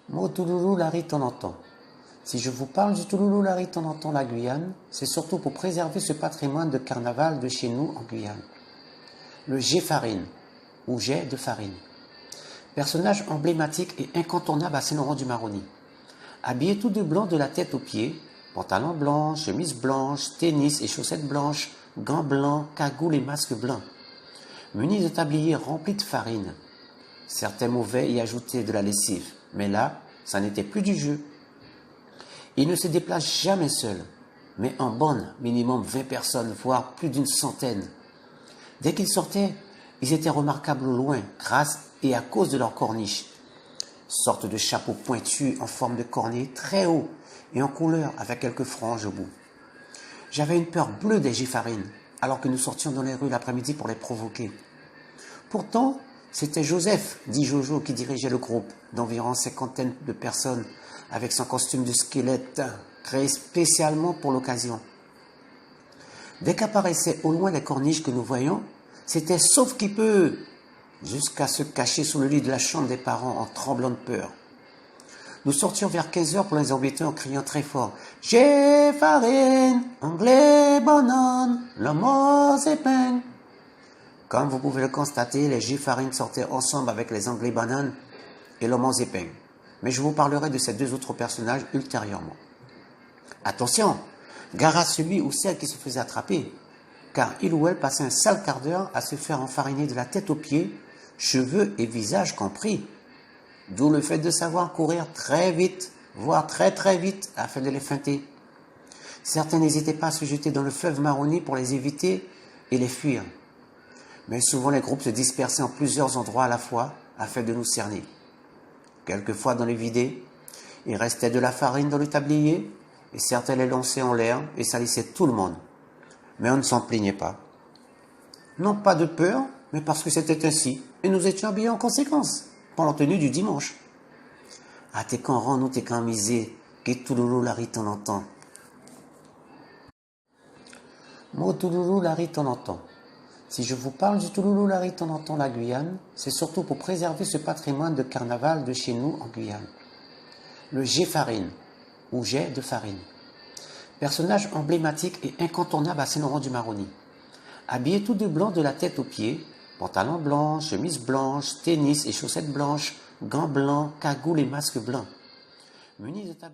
Mot Touloulou Larry de temps en temps. Si je vous parle du Touloulou Larry de temps en temps, la Guyane, c'est surtout pour préserver ce patrimoine de carnaval de chez nous en Guyane. Le Jet Farine, ou jet de farine. Personnage emblématique et incontournable à Saint-Laurent-du-Maroni. Habillé tout de blanc de la tête aux pieds, pantalon blanc, chemise blanche, tennis et chaussettes blanches, gants blancs, cagoule et masque blanc. Muni de tabliers remplis de farine. Certains mauvais y ajoutaient de la lessive, mais là, ça n'était plus du jeu. Il ne se déplace jamais seul, mais en bande, minimum 20 personnes, voire plus d'une centaine. Dès qu'ils sortaient, ils étaient remarquables au loin, grâce et à cause de leur corniche. Sorte de chapeau pointu en forme de cornet, très haut et en couleur avec quelques franges au bout. J'avais une peur bleue des Giffarines, alors que nous sortions dans les rues l'après-midi pour les provoquer. Pourtant, c'était Joseph, dit Jojo, qui dirigeait le groupe d'environ 50 de personnes avec son costume de squelette créé spécialement pour l'occasion. Dès qu'apparaissaient au loin les corniches que nous voyions, c'était sauf qui peut, jusqu'à se cacher sous le lit de la chambre des parents en tremblant de peur. Nous sortions vers 15 heures pour les embêter en criant très fort « J'ai farine, anglais, banane, le mot épingle ». Comme vous pouvez le constater, les Giffarines sortaient ensemble avec les anglais bananes et le mot épingle. Mais je vous parlerai de ces deux autres personnages ultérieurement. Attention, gare à celui ou celle qui se faisait attraper, car il ou elle passait un sale quart d'heure à se faire enfariner de la tête aux pieds, cheveux et visage compris. D'où le fait de savoir courir très vite, voire très très vite, afin de les feinter. Certains n'hésitaient pas à se jeter dans le fleuve Maroni pour les éviter et les fuir. Mais souvent les groupes se dispersaient en plusieurs endroits à la fois, afin de nous cerner. Quelquefois dans les vidés, il restait de la farine dans le tablier, et certains les lançaient en l'air et salissaient tout le monde. Mais on ne s'en plaignait pas. Non pas de peur, mais parce que c'était ainsi, et nous étions habillés en conséquence, pour la tenue du dimanche. Ah, t'es qu'en rang, nous t'es qu'en misé, qu'est Touloulou Larry t'en entend. Mot Touloulou Larry t'en entend. Si je vous parle du Touloulou Larry de temps en temps, la Guyane, c'est surtout pour préserver ce patrimoine de carnaval de chez nous en Guyane. Le Jet Farine, ou jet de farine. Personnage emblématique et incontournable à Saint-Laurent-du-Maroni. Habillé tout de blanc de la tête aux pieds, pantalon blanc, chemise blanche, tennis et chaussettes blanches, gants blancs, cagoule et masque blanc. Muni de tablier.